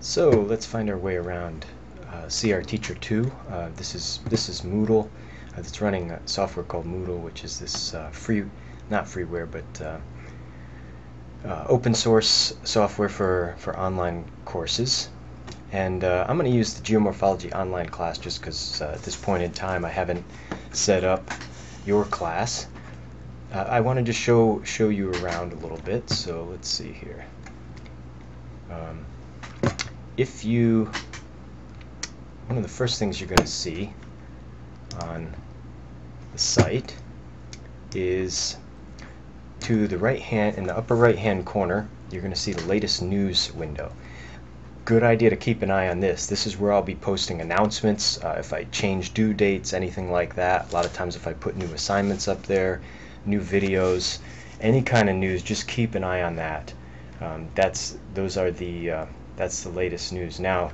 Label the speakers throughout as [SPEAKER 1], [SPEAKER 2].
[SPEAKER 1] So let's find our way around CRTeacher2. This is Moodle. It's running a software called Moodle, which is this not freeware, but open source software for online courses. And I'm going to use the geomorphology online class just because at this point in time I haven't set up your class. I wanted to show you around a little bit, so let's see here. One of the first things you're going to see on the site is to the right hand, in the upper right hand corner, you're going to see the latest news window. Good idea to keep an eye on this. This is where I'll be posting announcements, if I change due dates, anything like that. A lot of times if I put new assignments up there, new videos, any kind of news, just keep an eye on that. That's the latest news. Now,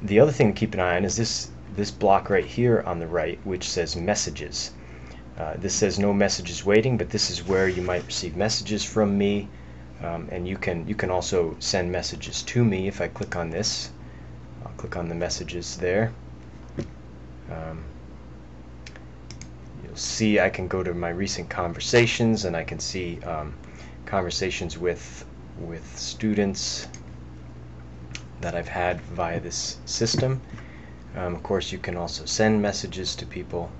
[SPEAKER 1] the other thing to keep an eye on is this block right here on the right, which says messages. This says no messages waiting, but this is where you might receive messages from me, and you can also send messages to me. If I click on this, I'll click on the messages there. You'll see I can go to my recent conversations, and I can see conversations with students that I've had via this system. Of course, you can also send messages to people.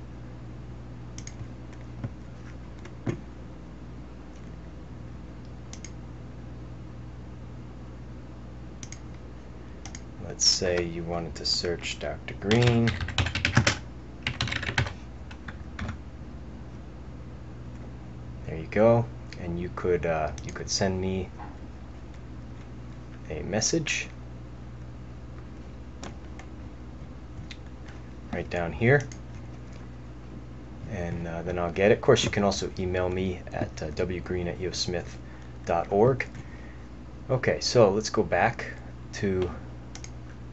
[SPEAKER 1] Let's say you wanted to search Dr. Green. There you go, and you could send me a message right down here, and then I'll get it. Of course, you can also email me at wgreen@eosmith.org. Okay, so let's go back to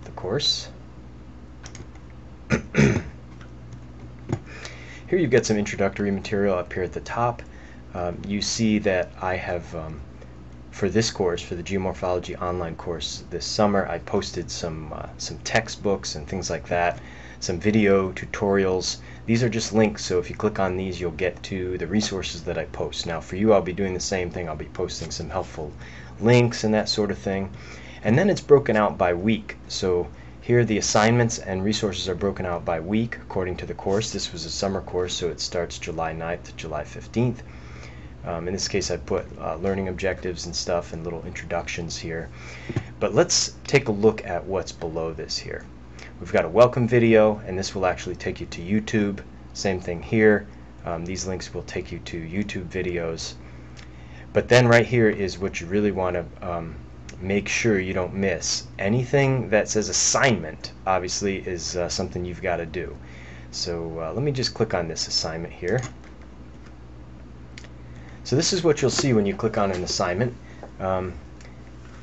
[SPEAKER 1] the course. Here you've got some introductory material up here at the top. You see that I have, for this course, for the geomorphology online course this summer, I posted some textbooks and things like that, some video tutorials. These are just links, so if you click on these you'll get to the resources that I post. Now for you, I'll be doing the same thing. I'll be posting some helpful links and that sort of thing. And then it's broken out by week. So here the assignments and resources are broken out by week according to the course. This was a summer course, so it starts July 9th to July 15th. In this case I put learning objectives and stuff and little introductions here. But let's take a look at what's below this here. We've got a welcome video, and this will actually take you to YouTube. Same thing here. These links will take you to YouTube videos. But then right here is what you really want to make sure you don't miss. Anything that says assignment obviously is something you've got to do. So let me just click on this assignment here. So this is what you'll see when you click on an assignment.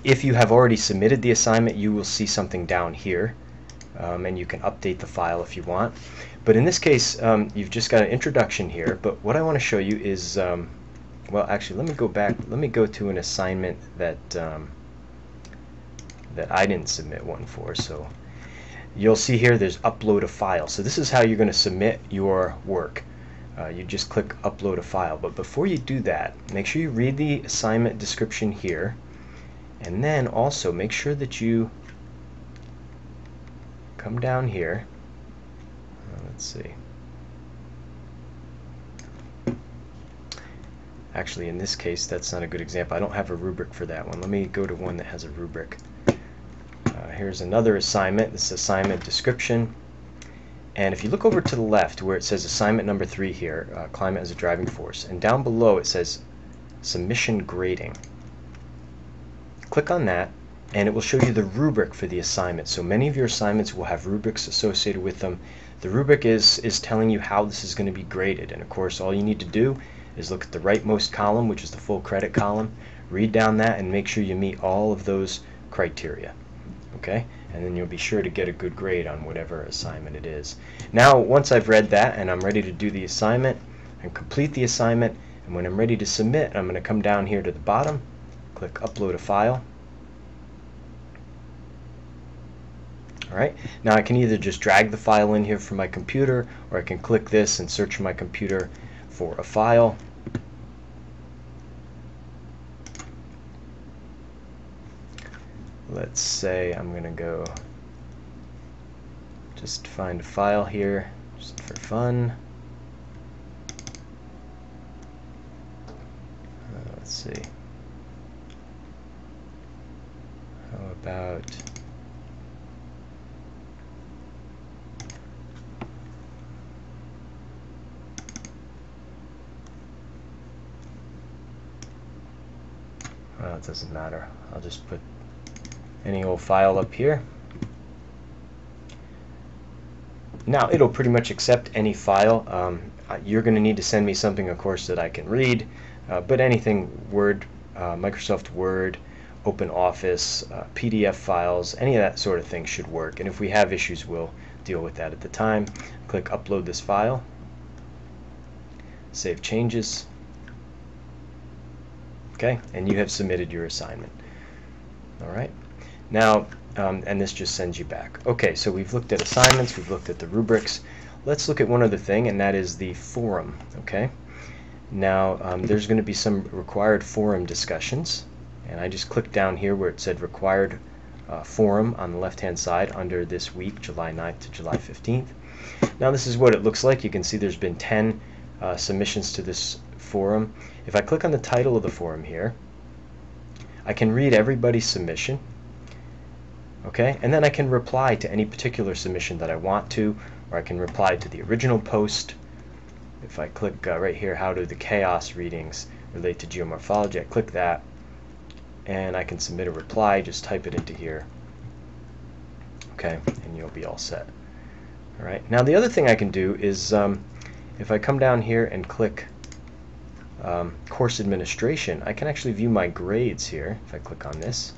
[SPEAKER 1] If you have already submitted the assignment, you will see something down here, and you can update the file if you want. But in this case, you've just got an introduction here. But what I want to show you is, well, actually, let me go back. Let me go to an assignment that I didn't submit one for. So you'll see here there's upload a file. So this is how you're going to submit your work. You just click upload a file. But before you do that, make sure you read the assignment description here, and then also make sure that you come down here. Let's see. Actually, in this case, that's not a good example. I don't have a rubric for that one. Let me go to one that has a rubric. Here's another assignment. This is assignment description. And if you look over to the left where it says assignment number 3 here, climate as a driving force, and down below it says submission grading. Click on that, and it will show you the rubric for the assignment. So many of your assignments will have rubrics associated with them. The rubric is telling you how this is going to be graded, and of course all you need to do is look at the rightmost column, which is the full credit column, read down that and make sure you meet all of those criteria. Okay? And then you'll be sure to get a good grade on whatever assignment it is. Now once I've read that and I'm ready to do the assignment and complete the assignment, and when I'm ready to submit, I'm going to come down here to the bottom, click upload a file, Alright, now I can either just drag the file in here from my computer, or I can click this and search my computer for a file. Let's say I'm going to go just find a file here just for fun. Let's see. How about well, it doesn't matter. I'll just put any old file up here. Now it'll pretty much accept any file. You're going to need to send me something, of course, that I can read, but anything Word, Microsoft Word, OpenOffice, PDF files, any of that sort of thing should work. And if we have issues, we'll deal with that at the time. Click Upload this file, Save Changes. Okay, and you have submitted your assignment. All right. Now, and this just sends you back. Okay, so we've looked at assignments, we've looked at the rubrics. Let's look at one other thing, and that is the forum. Okay. Now, there's going to be some required forum discussions, and I just clicked down here where it said required forum on the left-hand side under this week, July 9th to July 15th. Now, this is what it looks like. You can see there's been 10 submissions to this forum. If I click on the title of the forum here, I can read everybody's submission. Okay, and then I can reply to any particular submission that I want to, or I can reply to the original post. If I click right here, how do the chaos readings relate to geomorphology, I click that, and I can submit a reply. Just type it into here. Okay, and you'll be all set. All right, now the other thing I can do is if I come down here and click course administration, I can actually view my grades here if I click on this.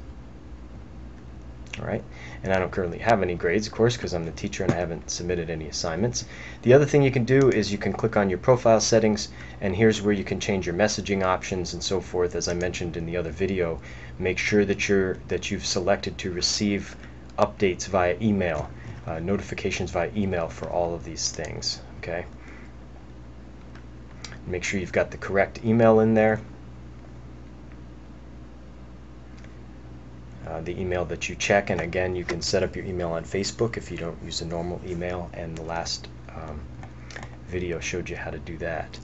[SPEAKER 1] Alright, and I don't currently have any grades, of course, because I'm the teacher and I haven't submitted any assignments. The other thing you can do is you can click on your profile settings, and here's where you can change your messaging options and so forth. As I mentioned in the other video, make sure that you've selected to receive updates via email, notifications via email for all of these things. Okay, make sure you've got the correct email in there. The email that you check, and again, you can set up your email on Facebook if you don't use a normal email, and the last video showed you how to do that.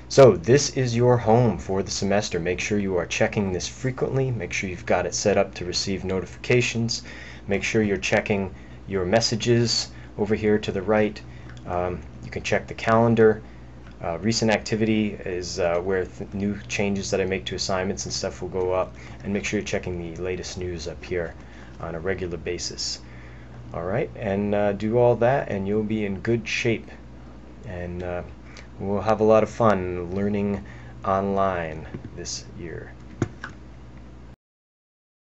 [SPEAKER 1] So this is your home for the semester. Make sure you are checking this frequently. Make sure you've got it set up to receive notifications. Make sure you're checking your messages over here to the right. You can check the calendar. Recent activity is where new changes that I make to assignments and stuff will go up, and make sure you're checking the latest news up here on a regular basis. Alright, and do all that and you'll be in good shape, and we'll have a lot of fun learning online this year.